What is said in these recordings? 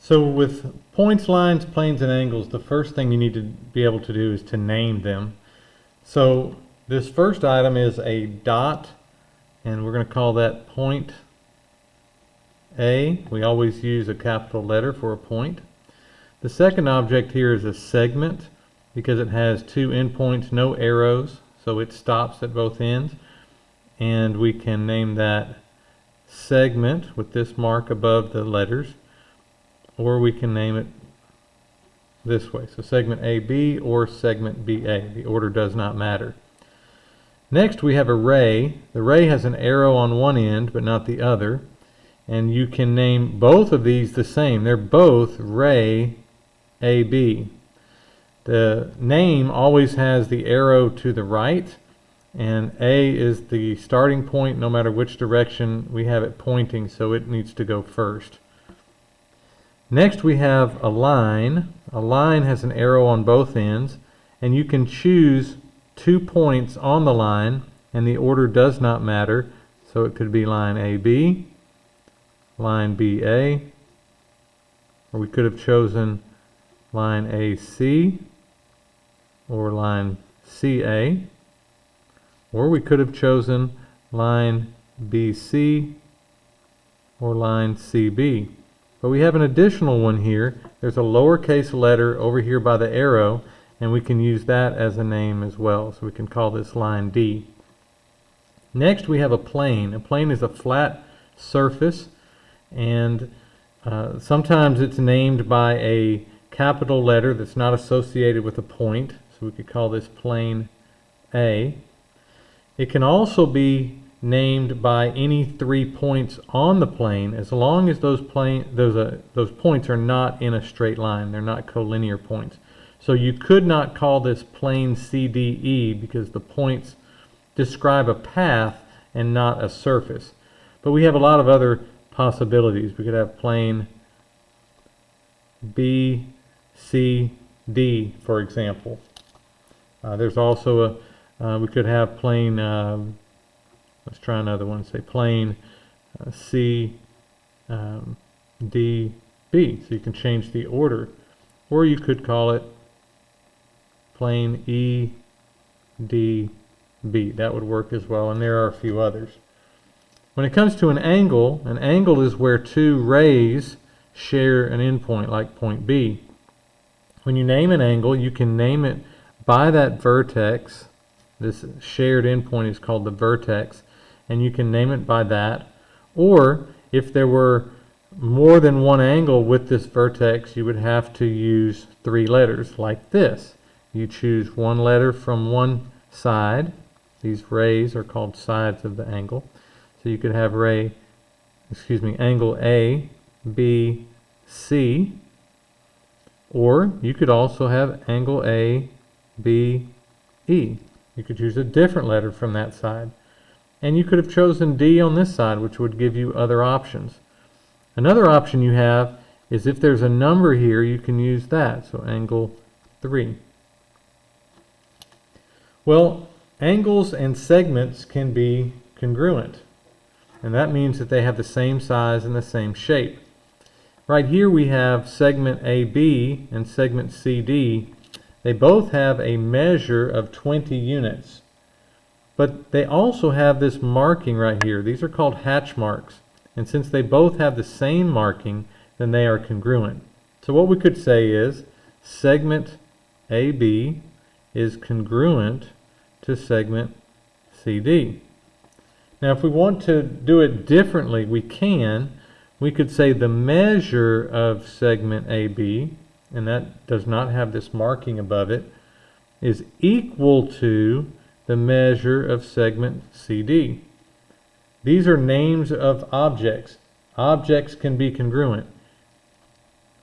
So with points, lines, planes, and angles, the first thing you need to be able to do is to name them. So this first item is a dot, and we're going to call that point A. We always use a capital letter for a point. The second object here is a segment because it has two endpoints, no arrows, so it stops at both ends. And we can name that segment with this mark above the letters, or we can name it this way. So segment AB or segment BA. The order does not matter. Next we have a ray. The ray has an arrow on one end but not the other. And you can name both of these the same. They're both ray AB. The name always has the arrow to the right, and A is the starting point no matter which direction we have it pointing, so it needs to go first. Next we have a line. A line has an arrow on both ends, and you can choose 2 points on the line, and the order does not matter. So it could be line AB, line BA, or we could have chosen line AC or line CA, or we could have chosen line BC or line CB. But we have an additional one here. There's a lowercase letter over here by the arrow, and we can use that as a name as well. So we can call this line D. Next we have a plane. A plane is a flat surface, and sometimes it's named by a capital letter that's not associated with a point. So we could call this plane A. It can also be named by any 3 points on the plane, as long as those points are not in a straight line. They're not collinear points. So you could not call this plane CDE because the points describe a path and not a surface. But we have a lot of other possibilities. We could have plane BCD, for example. There's also we could have plane, let's try another one, say plane CDB. So you can change the order. Or you could call it plane EDB. That would work as well, and there are a few others. When it comes to an angle is where two rays share an endpoint, like point B. When you name an angle, you can name it by that vertex. This shared endpoint is called the vertex, and you can name it by that. Or if there were more than one angle with this vertex, you would have to use 3 letters like this. You choose 1 letter from one side. These rays are called sides of the angle. So you could have angle A, B, C, or you could also have angle A, B, E. You could choose a different letter from that side. And you could have chosen D on this side, which would give you other options. Another option you have is if there's a number here, you can use that. So angle 3. Well, angles and segments can be congruent. And that means that they have the same size and the same shape. Right here we have segment AB and segment CD. They both have a measure of 20 units. But they also have this marking right here. These are called hatch marks. And since they both have the same marking, then they are congruent. So what we could say is segment AB is congruent to segment CD. Now if we want to do it differently, we can. We could say the measure of segment AB, and that does not have this marking above it, is equal to the measure of segment CD. These are names of objects. Objects can be congruent.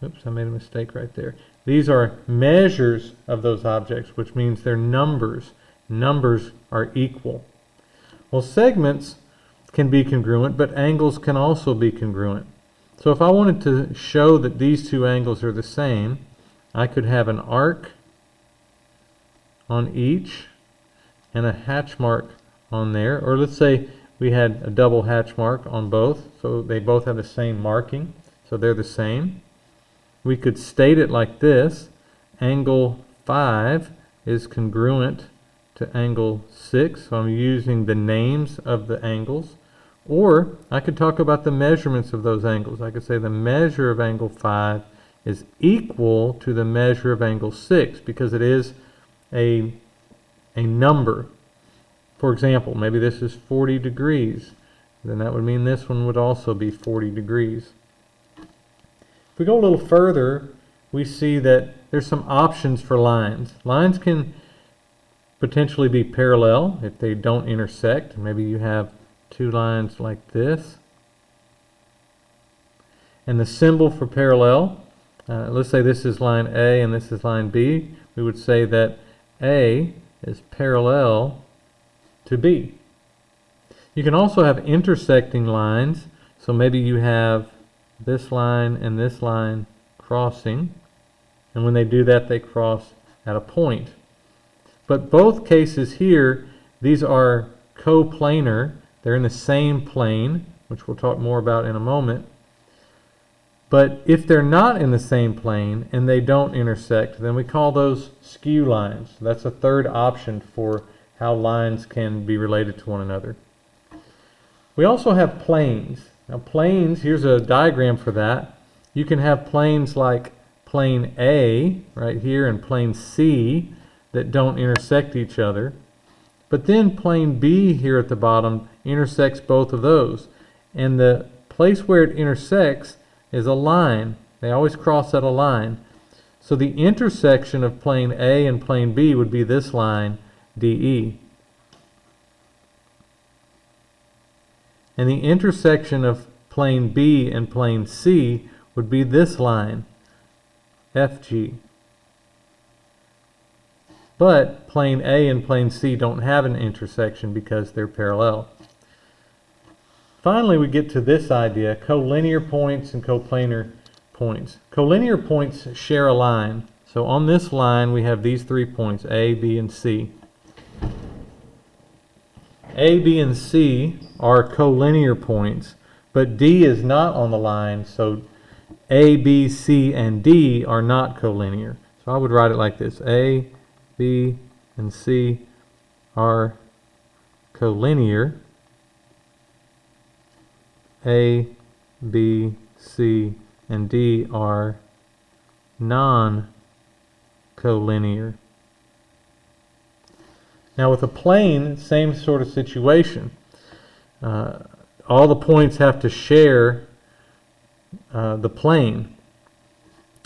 Oops, I made a mistake right there. These are measures of those objects, which means they're numbers. Numbers are equal. Well, segments can be congruent, but angles can also be congruent. So if I wanted to show that these two angles are the same, I could have an arc on each and a hatch mark on there. Or let's say we had a double hatch mark on both, so they both have the same marking, so they're the same. we could state it like this: angle 5 is congruent to angle 6. So I'm using the names of the angles. Or I could talk about the measurements of those angles. I could say the measure of angle 5 is equal to the measure of angle 6, because it is a number. For example, maybe this is 40 degrees. Then that would mean this one would also be 40 degrees. If we go a little further, we see that there's some options for lines. Lines can potentially be parallel if they don't intersect. Maybe you have two lines like this. And the symbol for parallel, let's say this is line A and this is line B. We would say that A is parallel to B. You can also have intersecting lines. So maybe you have this line and this line crossing. And when they do that, they cross at a point. But both cases here, these are coplanar. They're in the same plane, which we'll talk more about in a moment. But if they're not in the same plane and they don't intersect, then we call those skew lines. That's a third option for how lines can be related to one another. We also have planes. Now planes, here's a diagram for that. You can have planes like plane A right here and plane C that don't intersect each other. But then plane B here at the bottom intersects both of those. And the place where it intersects is a line. They always cross at a line. So the intersection of plane A and plane B would be this line, DE. And the intersection of plane B and plane C would be this line, FG. But plane A and plane C don't have an intersection because they're parallel. Finally, we get to this idea, collinear points and coplanar points. Collinear points share a line. So on this line, we have these 3 points, A, B, and C. A, B, and C are collinear points, but D is not on the line, so A, B, C, and D are not collinear. So I would write it like this: A, B, and C are collinear. A, B, C, and D are non-collinear. Now with a plane, same sort of situation. All the points have to share the plane.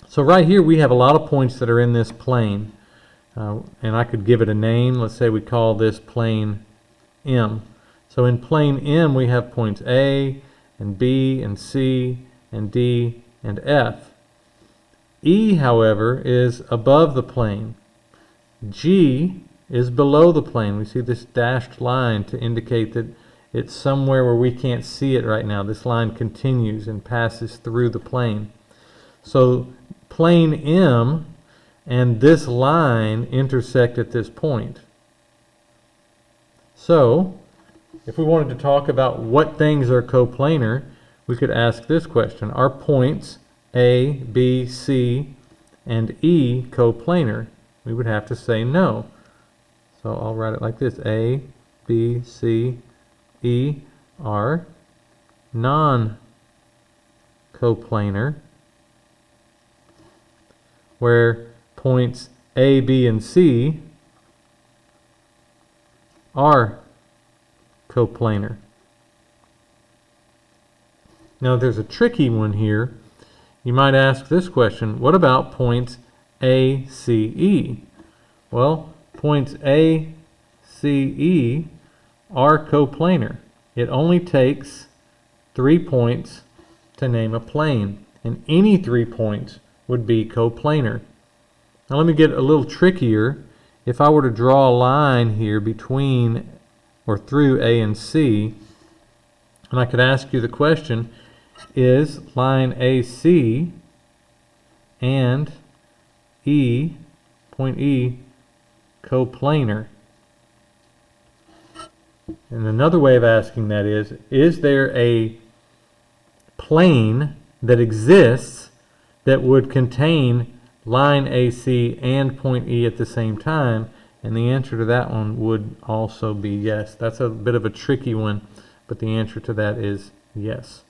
So right here we have a lot of points that are in this plane. And I could give it a name. Let's say we call this plane M. So in plane M we have points A and B and C and D and F. E, however, is above the plane. G is below the plane. We see this dashed line to indicate that it's somewhere where we can't see it right now. This line continues and passes through the plane. So plane M and this line intersect at this point. So if we wanted to talk about what things are coplanar, we could ask this question: are points A, B, C, and E coplanar? We would have to say no. So I'll write it like this: A, B, C, E are non-coplanar, where points A, B, and C are coplanar. Now there's a tricky one here. You might ask this question: what about points A, C, E? Well, points A, C, E are coplanar. It only takes 3 points to name a plane, and any 3 points would be coplanar. Now let me get a little trickier. If I were to draw a line here between or through A and C, and I could ask you the question: is line AC and E, point E, coplanar? And another way of asking that is there a plane that exists that would contain line AC and point E at the same time? And the answer to that one would also be yes. That's a bit of a tricky one, but the answer to that is yes.